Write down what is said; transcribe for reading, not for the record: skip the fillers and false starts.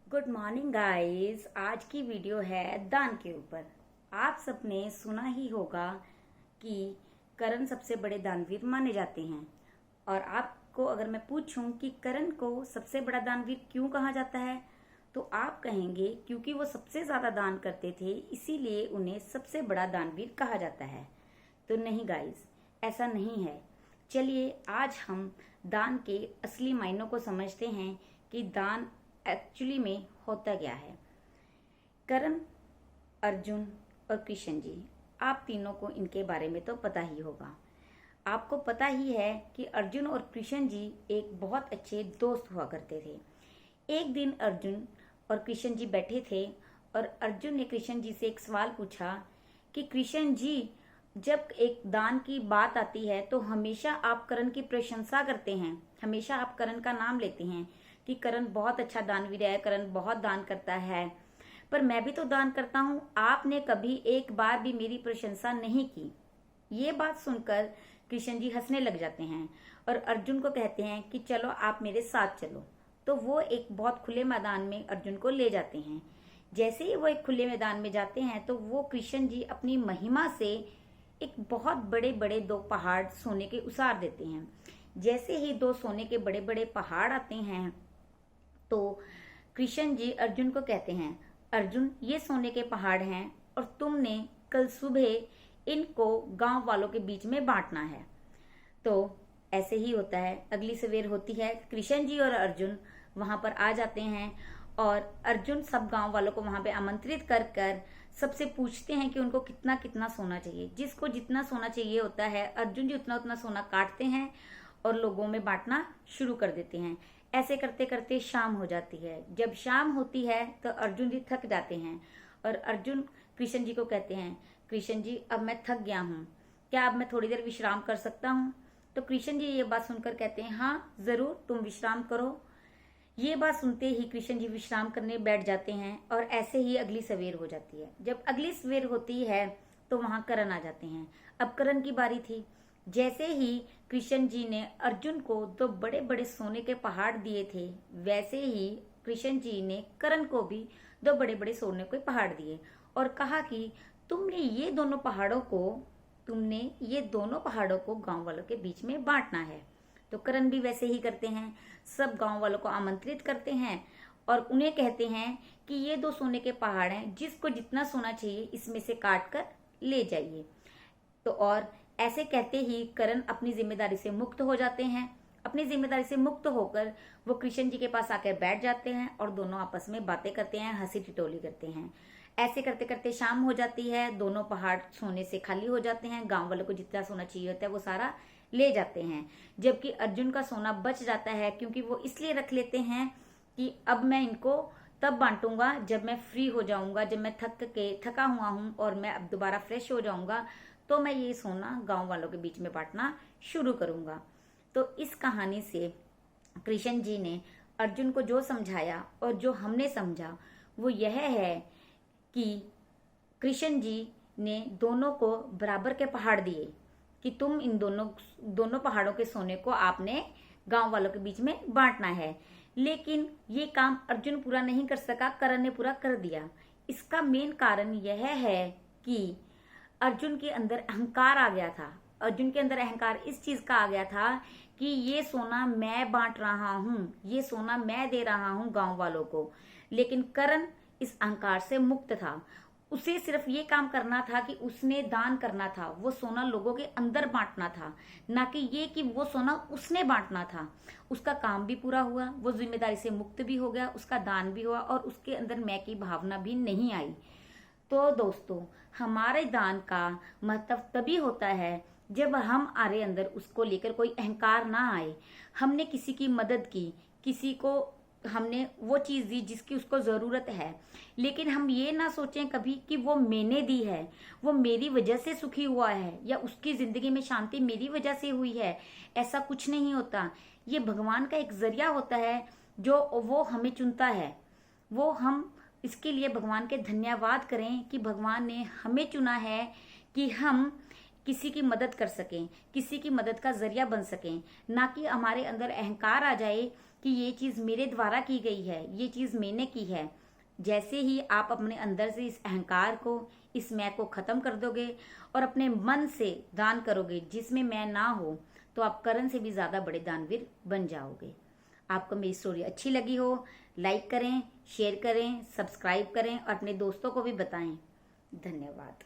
Good morning guys. आज की video है दान के ऊपर। आप सबने सुना ही होगा कि करण सबसे बड़े दानवीर माने जाते हैं। और आपको अगर मैं पूछूं कि करण को सबसे बड़ा दानवीर क्यों कहा जाता है, तो आप कहेंगे क्योंकि वो सबसे ज्यादा दान करते थे, इसीलिए उन्हें सबसे बड़ा दानवीर कहा जाता है। तो नहीं गाइस, ऐसा नहीं है। चलिए आज हम दान के असली मायनों को समझते हैं कि दान एक्चुअली में होता क्या है। करण, अर्जुन और कृष्ण जी, आप तीनों को इनके बारे में तो पता ही होगा। आपको पता ही है कि अर्जुन और कृष्ण जी एक बहुत अच्छे दोस्त हुआ करते थे। एक दिन अर्जुन और कृष्ण जी बैठे थे और अर्जुन ने कृष्ण जी से एक सवाल पूछा कि कृष्ण जी, जब एक दान की बात आती है तो हमेशा आप करण की प्रशंसा करते हैं, हमेशा आप करण का नाम लेते हैं कि करण बहुत अच्छा दानवीर है, करण बहुत दान करता है। पर मैं भी तो दान करता हूँ, आपने कभी एक बार भी मेरी प्रशंसा नहीं की। ये बात सुनकर कृष्ण जी हंसने लग जाते हैं और अर्जुन को कहते हैं कि चलो आप मेरे साथ चलो। तो वो एक बहुत खुले मैदान में अर्जुन को ले जाते हैं। जैसे ही वो एक खुले मैदान में जाते हैं तो वो कृष्ण जी अपनी महिमा से एक बहुत बड़े बड़े दो पहाड़ सोने के उसार देते हैं। जैसे ही दो सोने के बड़े बड़े पहाड़ आते हैं तो कृष्ण जी अर्जुन को कहते हैं, अर्जुन ये सोने के पहाड़ हैं और तुमने कल सुबह इनको गांव वालों के बीच में बांटना है। तो ऐसे ही होता है। अगली सवेर होती है, कृष्ण जी और अर्जुन वहां पर आ जाते हैं और अर्जुन सब गांव वालों को वहां पे आमंत्रित कर कर सबसे पूछते हैं कि उनको कितना कितना सोना चाहिए। जिसको जितना सोना चाहिए होता है, अर्जुन जी उतना उतना सोना काटते हैं और लोगों में बांटना शुरू कर देते हैं। ऐसे करते करते शाम हो जाती है। जब शाम होती है तो अर्जुन जी थक जाते हैं और अर्जुन कृष्ण जी को कहते हैं, कृष्ण जी अब मैं थक गया हूँ, क्या अब मैं थोड़ी देर विश्राम कर सकता हूँ? तो कृष्ण जी ये बात सुनकर कहते हैं, हाँ जरूर, तुम विश्राम करो। ये बात सुनते ही कृष्ण जी विश्राम करने बैठ जाते हैं और ऐसे ही अगली सवेर हो जाती है। जब अगली सवेर होती है तो वहां करण आ जाते हैं। अब करण की बारी थी। जैसे ही कृष्ण जी ने अर्जुन को दो बड़े बड़े सोने के पहाड़ दिए थे, वैसे ही कृष्ण जी ने करण को भी दो बड़े बड़े सोने के पहाड़ दिए और कहा कि तुमने ये दोनों पहाड़ों को गांव वालों के बीच में बांटना है। तो करण भी वैसे ही करते हैं, सब गांव वालों को आमंत्रित करते हैं और उन्हें कहते हैं कि ये दो सोने के पहाड़ हैं, जिसको जितना सोना चाहिए इसमें से काट कर ले जाइए। तो और ऐसे कहते ही करण अपनी जिम्मेदारी से मुक्त हो जाते हैं। अपनी जिम्मेदारी से मुक्त होकर वो कृष्ण जी के पास आकर बैठ जाते हैं और दोनों आपस में बातें करते हैं, हंसी टिटोली करते हैं। ऐसे करते करते शाम हो जाती है। दोनों पहाड़ सोने से खाली हो जाते हैं। गांव वालों को जितना सोना चाहिए होता है वो सारा ले जाते हैं, जबकि अर्जुन का सोना बच जाता है, क्योंकि वो इसलिए रख लेते हैं कि अब मैं इनको तब बांटूंगा जब मैं फ्री हो जाऊंगा, जब मैं थका हुआ हूं और मैं अब दोबारा फ्रेश हो जाऊंगा, तो मैं ये सोना गांव वालों के बीच में बांटना शुरू करूंगा। तो इस कहानी से कृष्ण जी ने अर्जुन को जो समझाया और जो हमने समझा वो यह है कि कृष्ण जी ने दोनों को बराबर के पहाड़ दिए कि तुम इन दोनों दोनों पहाड़ों के सोने को आपने गांव वालों के बीच में बांटना है। लेकिन ये काम अर्जुन पूरा नहीं कर सका, करण ने पूरा कर दिया। इसका मेन कारण यह है कि अर्जुन के अंदर अहंकार आ गया था। अर्जुन के अंदर अहंकार इस चीज का आ गया था कि ये सोना मैं बांट रहा हूं, ये सोना मैं दे रहा हूं गांव वालों को। लेकिन करण इस अहंकार से मुक्त था। उसे सिर्फ ये काम करना था कि उसने दान करना था, वो सोना लोगों के अंदर बांटना था, ना कि ये कि वो सोना उसने बांटना था। उसका काम भी पूरा हुआ, वो जिम्मेदारी से मुक्त भी हो गया, उसका दान भी हुआ और उसके अंदर मैं की भावना भी नहीं आई। तो दोस्तों, हमारे दान का महत्व तभी होता है जब हमारे अंदर उसको लेकर कोई अहंकार ना आए। हमने किसी की मदद की, किसी को हमने वो चीज दी जिसकी उसको जरूरत है, लेकिन हम ये ना सोचें कभी कि वो मैंने दी है, वो मेरी वजह से सुखी हुआ है या उसकी जिंदगी में शांति मेरी वजह से हुई है। ऐसा कुछ नहीं होता। ये भगवान का एक जरिया होता है जो वो हमें चुनता है। वो हम इसके लिए भगवान के धन्यवाद करें कि भगवान ने हमें चुना है कि हम किसी की मदद कर सकें, किसी की मदद का जरिया बन सकें, ना कि हमारे अंदर अहंकार आ जाए कि ये चीज़ मेरे द्वारा की गई है, ये चीज़ मैंने की है। जैसे ही आप अपने अंदर से इस अहंकार को, इस मैं को खत्म कर दोगे और अपने मन से दान करोगे जिसमें मैं ना हो, तो आप करण से भी ज्यादा बड़े दानवीर बन जाओगे। आपको मेरी स्टोरी अच्छी लगी हो, लाइक करें, शेयर करें, सब्सक्राइब करें और अपने दोस्तों को भी बताएं। धन्यवाद।